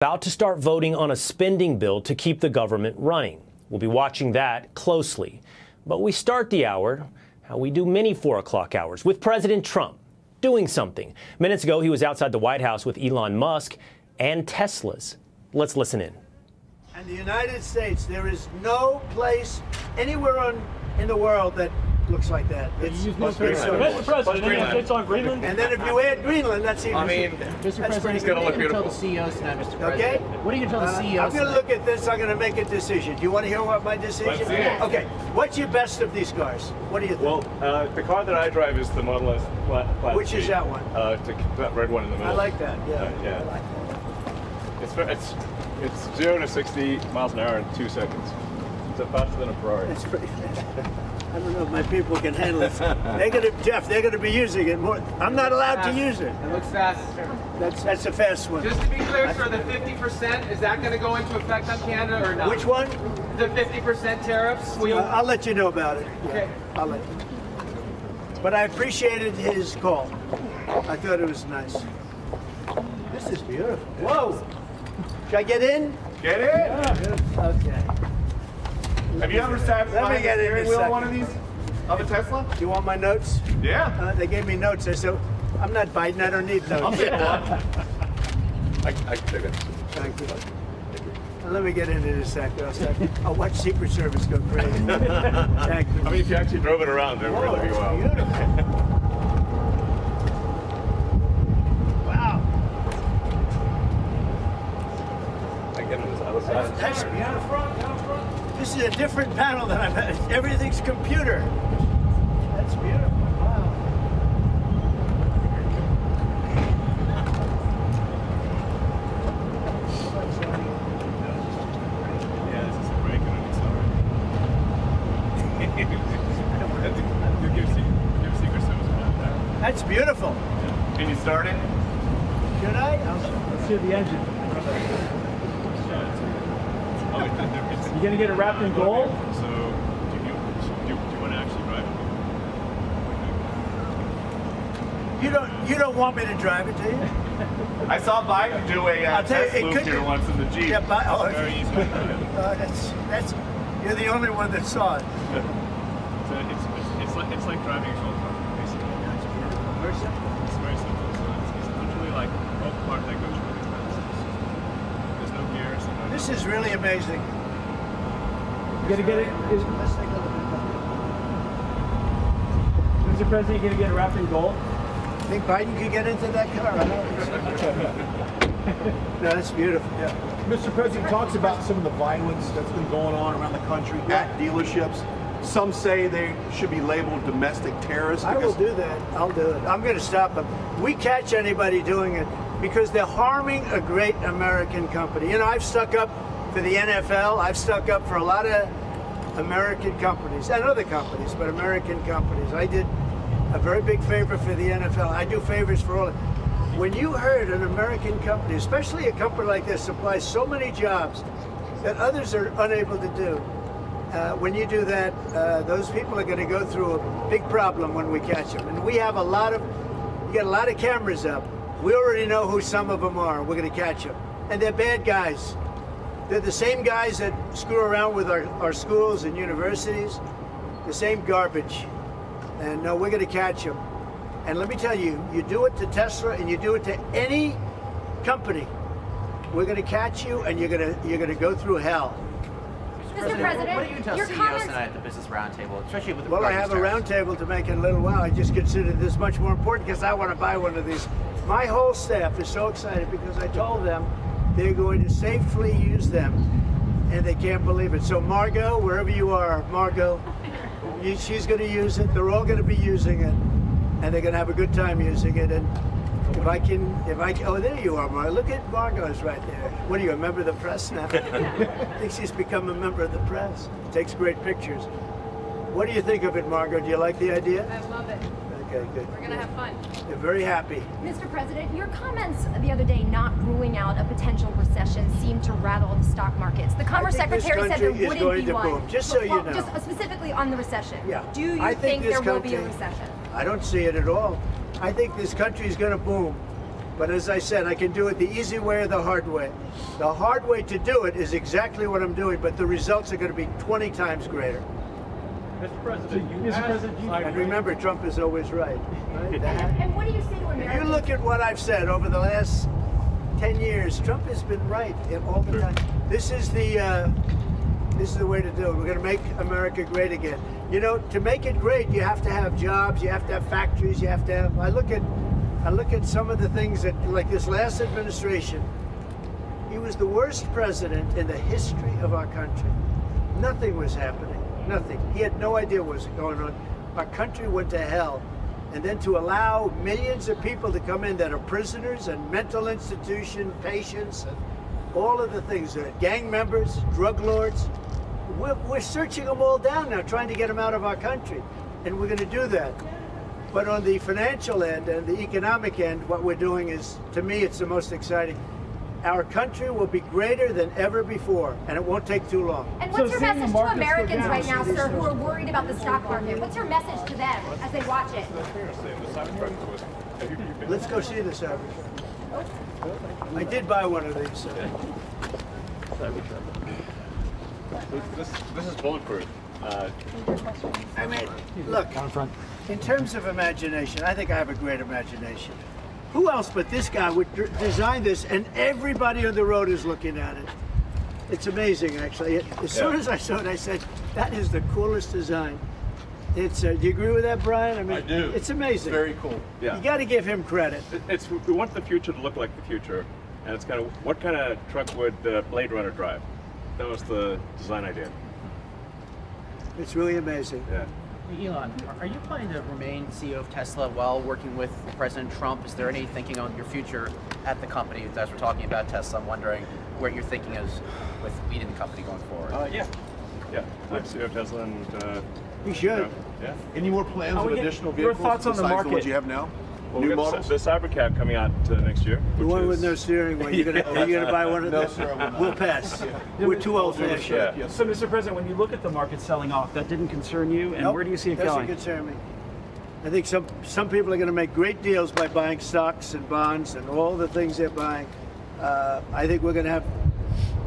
About to start voting on a spending bill to keep the government running. We'll be watching that closely. But we start the hour, how we do many 4 o'clock hours, with President Trump doing something. Minutes ago, he was outside the White House with Elon Musk and Teslas. Let's listen in. In the United States, there is no place anywhere in the world that looks like that. It's Mr. President, it's on Greenland. And then if you add Greenland, that's even. Mr. President, what are you going to tell the CEOs tonight, Mr. President? Okay. What are you going to tell the CEOs? I'm going to look at this. I'm going to make a decision. Do you want to hear what my decision is? Okay. What's your best of these cars? What do you think? Well, the car that I drive is the Model S Plaid. Which is that one? That red one in the middle. I like that. Yeah. Yeah. I like that. It's 0 to 60 miles an hour in 2 seconds. It's faster than a Ferrari. It's pretty fast. I don't know if my people can handle it. Jeff, they're going to be using it more. I'm not allowed to use it. It looks fast. That's a fast one. Just to be clear, sir, the 50%, is that going to go into effect on Canada or not? Which one? The 50% tariffs? I'll let you know about it. Yeah, okay. I'll let you know. But I appreciated his call. I thought it was nice. This is beautiful. Whoa! Should I get in? Get in! Yeah. Okay. Have you ever sat behind the steering wheel of one of these? Of a Tesla? Do you want my notes? Yeah. They gave me notes. I said, I'm not Biden. I don't need notes. I'll take one. I can take it. Thank you. Let me get into this sector. I'll watch Secret Service go crazy. Thank you. I mean, if you actually drove it around, it would really be wild. Beautiful. Wow. I get on this other side. That's beautiful. This is a different panel than I've had. Everything's computer. That's beautiful. Wow. Yeah, this is a break and an accelerator. Give Secret Service one back. That's beautiful. Can you start it? Should I? Let's see the engine. You gonna get it wrapped in gold? So, do you want to actually drive it? You don't want me to drive it, do you? I saw Biden do a test move here once in the Jeep. Yeah, very easy. that's. You're the only one that saw it. So it's like driving a golf cart, basically. Yeah, it's beautiful. Very simple. It's very simple. So it's literally like a golf cart that goes really fast. There's no gears. This is really amazing. You gonna get it? Let's take a look at Mr. President, you gonna get it wrapped in gold? that. Think Biden could get into that car? I don't know. No, that's beautiful. Yeah. Mr. President talks about some of the violence that's been going on around the country at dealerships. Some say they should be labeled domestic terrorists. I will do that. I'll do it. I'm going to stop them. We catch anybody doing it because they're harming a great American company. You know, I've stuck up for the NFL. I've stuck up for a lot of American companies and other companies, but American companies. I did a very big favor for the NFL. I do favors for all. When you heard an American company, especially a company like this, supplies so many jobs that others are unable to do, when you do that, those people are going to go through a big problem when we catch them. And we have you got a lot of cameras up. We already know who some of them are. We're going to catch them. And they're bad guys. They're the same guys that screw around with our schools and universities, the same garbage. And no, we're going to catch them. And let me tell you, you do it to Tesla and you do it to any company, we're going to catch you and you're going to go through hell. Mr. President, what are you going to tell CEOs tonight at the Business Roundtable, especially with the Well, I have a roundtable to make in a little while. I just consider this much more important because I want to buy one of these. My whole staff is so excited because I told them they're going to safely use them, and they can't believe it. So Margot, wherever you are, Margot, she's going to use it. They're all going to be using it, and they're going to have a good time using it. And if I can, oh, there you are, Margot. Look at Margot's right there. What are you, a member of the press now? I think she's become a member of the press. Takes great pictures. What do you think of it, Margot? Do you like the idea? I love it. Okay, good. We're going to have fun. They're very happy. Mr. President, your comments the other day not ruling out a potential recession seemed to rattle the stock markets. The Commerce Secretary said there wouldn't be one. Boom. Just so you know. Just specifically on the recession. Yeah. Do you think there will be a recession? I don't see it at all. I think this country is going to boom. But as I said, I can do it the easy way or the hard way. The hard way to do it is exactly what I'm doing, but the results are going to be 20 times greater. Mr. President, And remember, Trump is always right. And what do you say to If Americans? you look at what I've said over the last 10 years, Trump has been right all the time. This is the way to do it. We're going to make America great again. You know, to make it great, you have to have jobs, you have to have factories, you have to have. I look at some of the things that, like this last administration, he was the worst president in the history of our country. Nothing was happening. Nothing. He had no idea what was going on. Our country went to hell. And then to allow millions of people to come in that are prisoners and mental institution patients and all of the things, gang members, drug lords, we're searching them all down now, trying to get them out of our country. And we're going to do that. But on the financial end and the economic end, what we're doing is, to me, it's the most exciting. Our country will be greater than ever before, and it won't take too long. And what's your message to Americans right now, sir, who are worried about the stock market? What's your message to them as they watch it? Let's go see the average. I did buy one of these. This is bulletproof. I mean, look, in terms of imagination, I think I have a great imagination. Who else but this guy would design this, and everybody on the road is looking at it? It's amazing, actually. As soon as I saw it, I said, that is the coolest design. It's. Do you agree with that, Brian? I mean, I do. It's amazing. Very cool. Yeah. You got to give him credit. We want the future to look like the future, and it's kind of what kind of truck would Blade Runner drive? That was the design idea. It's really amazing. Yeah. Elon, are you planning to remain CEO of Tesla while working with President Trump? Is there any thinking on your future at the company? As we're talking about Tesla, I'm wondering where your thinking is with leading the company going forward. Yeah. I'm CEO of Tesla, and You should. yeah. Any more plans Are of we get- additional your vehicles thoughts on the besides market? ones you have now? Well, New we got models? the Cybercab coming out next year. The which one with is- no steering wheel. Are you gonna buy one of No, those? sir, I will not. We'll pass. We're too old-fashioned. Yeah. So, Mr. President, when you look at the market selling off, that didn't concern you, and Nope, where do you see it doesn't going? concern me. I think some people are going to make great deals by buying stocks and bonds and all the things they're buying. I think we're going to have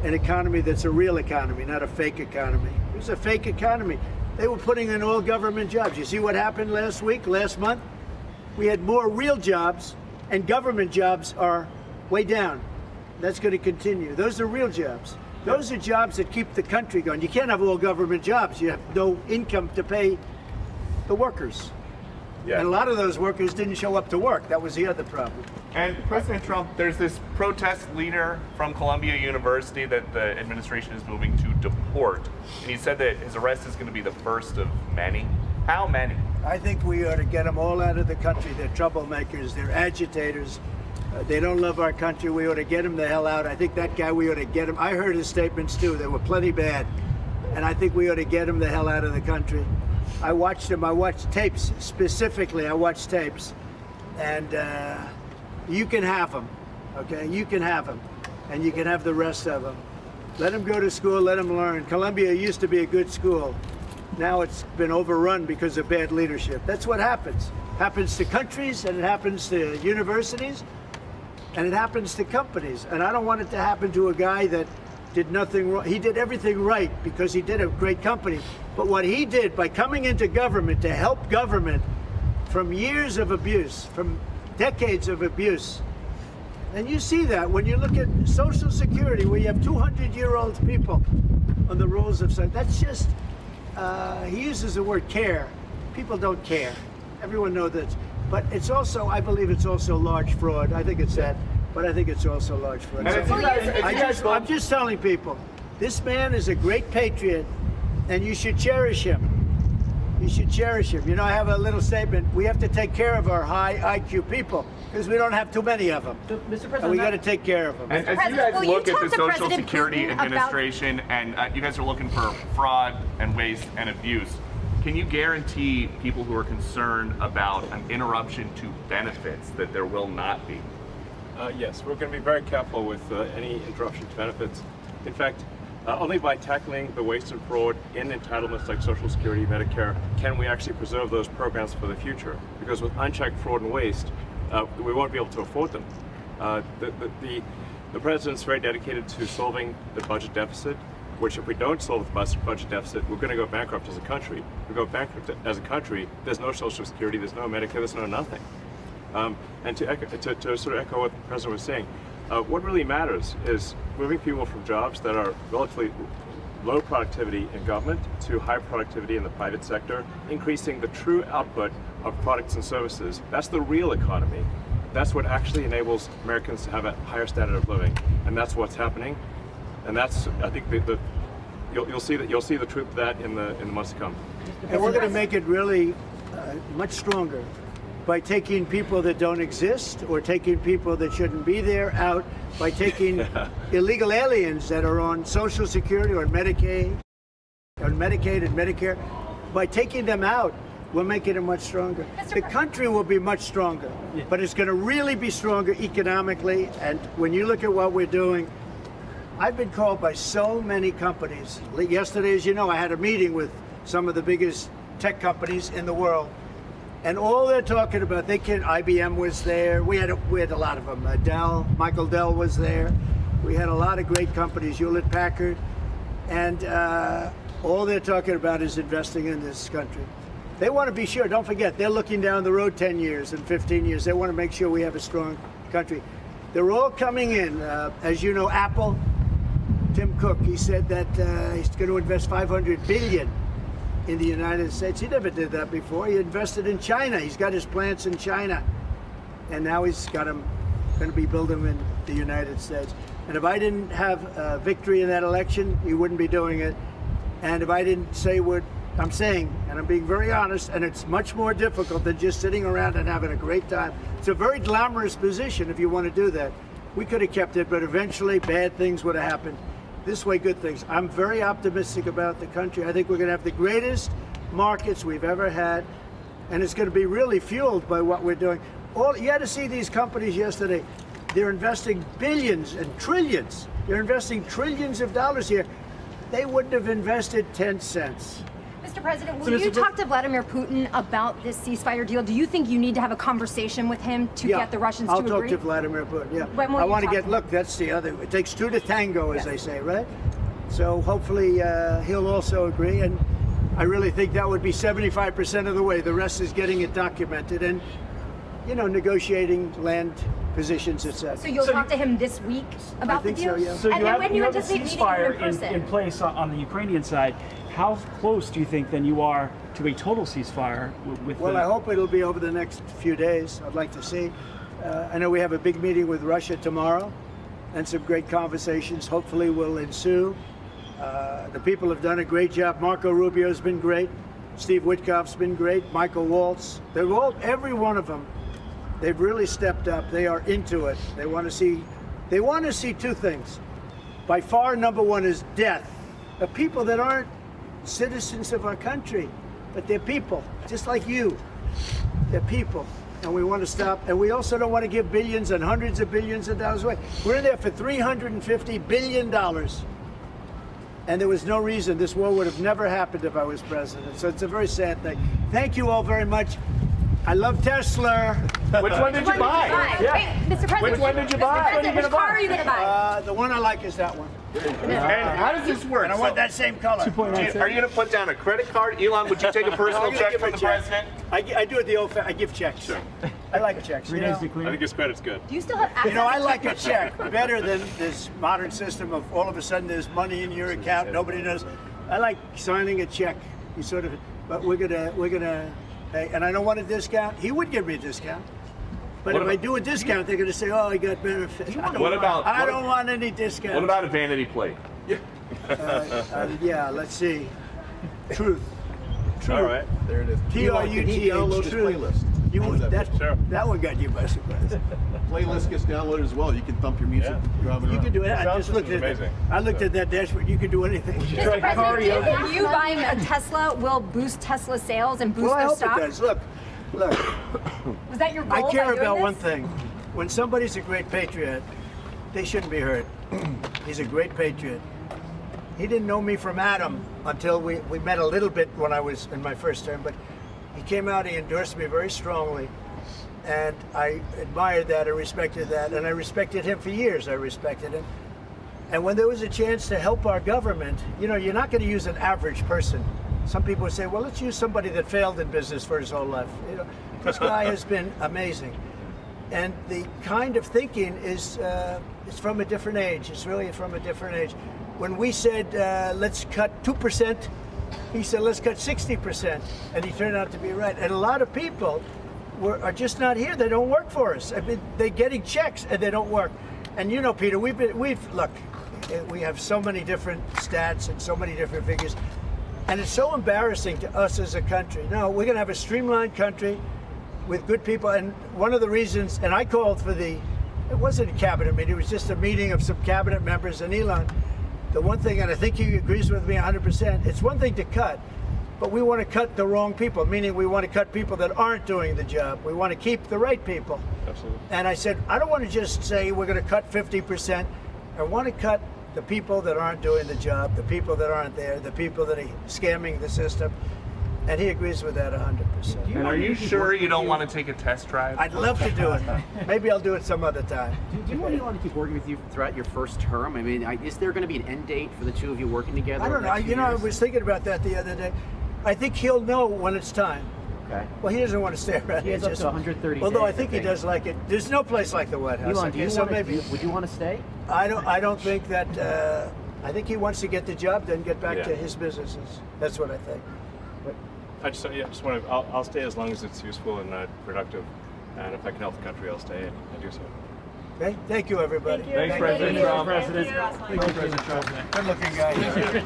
an economy that's a real economy, not a fake economy. It was a fake economy. They were putting in all government jobs. You see what happened last month? We had more real jobs, and government jobs are way down. That's going to continue. Those are real jobs. Those are jobs that keep the country going. You can't have all government jobs. You have no income to pay the workers. Yeah. And a lot of those workers didn't show up to work. That was the other problem. And President Trump, there's this protest leader from Columbia University that the administration is moving to deport. And he said that his arrest is going to be the first of many. How many? I think we ought to get them all out of the country. They're troublemakers. They're agitators. They don't love our country. We ought to get them the hell out. I think that guy, we ought to get him. I heard his statements too. They were plenty bad. And I think we ought to get him the hell out of the country. I watched him. I watched tapes specifically. I watched tapes. And you can have them, okay? You can have them. And you can have the rest of them. Let them go to school. Let them learn. Columbia used to be a good school. Now it's been overrun because of bad leadership. That's what happens. Happens to countries, and it happens to universities, and it happens to companies. And I don't want it to happen to a guy that did nothing wrong. He did everything right because he did a great company. But what he did by coming into government to help government from years of abuse, from decades of abuse, and you see that when you look at Social Security, where you have 200-year-old people on the rolls of society. That's just, he uses the word care. People don't care. Everyone knows that. But it's also, I believe it's also large fraud. I think it's that. But I think it's also large fraud. I'm just telling people, this man is a great patriot, and you should cherish him. You should cherish him. You know, I have a little statement. We have to take care of our high IQ people because we don't have too many of them. So, Mr. President, And we got to take care of them. And as you President, guys will you look at talk the to Social President Security Putin about- Administration and you guys are looking for fraud and waste and abuse, can you guarantee people who are concerned about an interruption to benefits that there will not be? Yes, we're going to be very careful with any interruption to benefits. In fact, only by tackling the waste and fraud in entitlements like Social Security, Medicare, can we actually preserve those programs for the future. Because with unchecked fraud and waste, we won't be able to afford them. The president's very dedicated to solving the budget deficit, which if we don't solve the budget deficit, we're going to go bankrupt as a country. If we go bankrupt as a country, there's no Social Security, there's no Medicare, there's no nothing. And to sort of echo what the president was saying, what really matters is moving people from jobs that are relatively low productivity in government to high productivity in the private sector, increasing the true output of products and services. That's the real economy. That's what actually enables Americans to have a higher standard of living, and that's what's happening. And that's, I think, you'll see the truth of that in the months to come. And we're going to make it really much stronger by taking people that don't exist or taking people that shouldn't be there out, by taking illegal aliens that are on Social Security or Medicaid and Medicare. By taking them out, we're making it much stronger. The country will be much stronger, but it's going to really be stronger economically. And when you look at what we're doing, I've been called by so many companies. Yesterday, as you know, I had a meeting with some of the biggest tech companies in the world. And all they're talking about, IBM was there. We had a lot of them. Dell, Michael Dell was there. We had a lot of great companies, Hewlett Packard. And all they're talking about is investing in this country. They want to be sure, don't forget, they're looking down the road 10 years and 15 years. They want to make sure we have a strong country. They're all coming in. As you know, Apple, Tim Cook, he said that he's going to invest $500 billion in the United States. He never did that before. He invested in China. He's got his plants in China. And now he's got them, going to be building them in the United States. And if I didn't have victory in that election, he wouldn't be doing it. And if I didn't say what I'm saying, and I'm being very honest, and it's much more difficult than just sitting around and having a great time. It's a very glamorous position if you want to do that. We could have kept it, but eventually bad things would have happened. This way, good things. I'm very optimistic about the country. I think we're going to have the greatest markets we've ever had, and it's going to be really fueled by what we're doing. You had to see these companies yesterday. They're investing billions and trillions. They're investing trillions of dollars here. They wouldn't have invested 10 cents. Mr. President, will you talk to Vladimir Putin about this ceasefire deal? Do you think you need to have a conversation with him to get the Russians to agree? I'll talk to Vladimir Putin, yeah. I want to look, that's the other, it takes two to tango, as they say, right? So hopefully he'll also agree, and I really think that would be 75% of the way. The rest is getting it documented and, you know, negotiating land positions, etc. So you'll talk to him this week about the deal? So, yeah. So and you have a anticipate ceasefire in place on the Ukrainian side. How close do you think then you are to a total ceasefire with Well, I hope it'll be over the next few days. I'd like to see. I know we have a big meeting with Russia tomorrow, and some great conversations hopefully will ensue. The people have done a great job. Marco Rubio's been great. Steve Witkoff's been great. Michael Waltz. They're all, every one of them, they've really stepped up. They are into it. They want to see two things. By far, number one is death of people that aren't citizens of our country, but they're people, just like you. They're people, and we want to stop. And we also don't want to give billions and hundreds of billions of dollars away. We're in there for $350 billion, and there was no reason. This war would have never happened if I was president. So it's a very sad thing. Thank you all very much. I love Tesla. Which one did you buy? Yeah. Wait, Mr. President, which one did you buy? Which car are you going to buy? The one I like is that one. And how does this work? And I want that same color. Are you going to put down a credit card? Elon, would you take a personal check from the president? I do it the old I give checks. Sure. I like checks. I think his credit's good. Do you still have access? You know, I like a check better than this modern system of all of a sudden there's money in your account, nobody knows. I like signing a check. You sort of, but we're gonna, and I don't want a discount. He would give me a discount. But if I do a discount, they're going to say, "Oh, I got benefits." I don't want any discount. What about a vanity plate? Yeah, let's see. Truth. All right, there it is. TRUTH. Truth. That one got you by surprise. Playlist gets downloaded as well. You can thump your music. You can do it. I just looked at it. I looked at that dashboard. You can do anything. Mr. President, do you think you buying a Tesla will boost Tesla sales and boost well, I their hope stock? it does. Look. Was that your goal? I care about one thing. When somebody's a great patriot, they shouldn't be hurt. He's a great patriot. He didn't know me from Adam until we met a little bit when I was in my first term, but he came out, he endorsed me very strongly. And I admired that, I respected that, and I respected him for years. I respected him. And when there was a chance to help our government, you know, you're not going to use an average person. Some people would say, well, let's use somebody that failed in business for his whole life. You know, this guy has been amazing. And the kind of thinking is it's from a different age. It's really from a different age. When we said, let's cut 2%, he said, let's cut 60%. And he turned out to be right. And a lot of people are just not here. They don't work for us. I mean, they're getting checks and they don't work. And you know, Peter, look, we have so many different stats and so many different figures. And it's so embarrassing to us as a country. No, we're going to have a streamlined country with good people. And one of the reasons, and I called for it wasn't a cabinet meeting, it was just a meeting of some cabinet members and Elon. The one thing, and I think he agrees with me 100%, it's one thing to cut, but we want to cut the wrong people, meaning we want to cut people that aren't doing the job. We want to keep the right people. Absolutely. And I said, I don't want to just say we're going to cut 50%. I want to cut the people that aren't doing the job, the people that aren't there, the people that are scamming the system. And he agrees with that 100%. And are you sure you don't want to take a test drive? I'd love to do it. Maybe I'll do it some other time. Do you want Elon to keep working with you throughout your first term? I mean, is there going to be an end date for the two of you working together? I don't know. You know, I was thinking about that the other day. I think he'll know when it's time. Okay. Well, he doesn't want to stay around. He has up to 130 Although days, I think he does like it. There's no place like the White House. Elon, would you want to stay? I don't think that. I think he wants to get the job done, get back to his businesses. That's what I think. I just want to. I'll stay as long as it's useful and productive, and if I can help the country, I'll stay and I do so. Okay. Thank you, everybody. Thanks, President Trump. Thank you, President Trump. Good looking guy.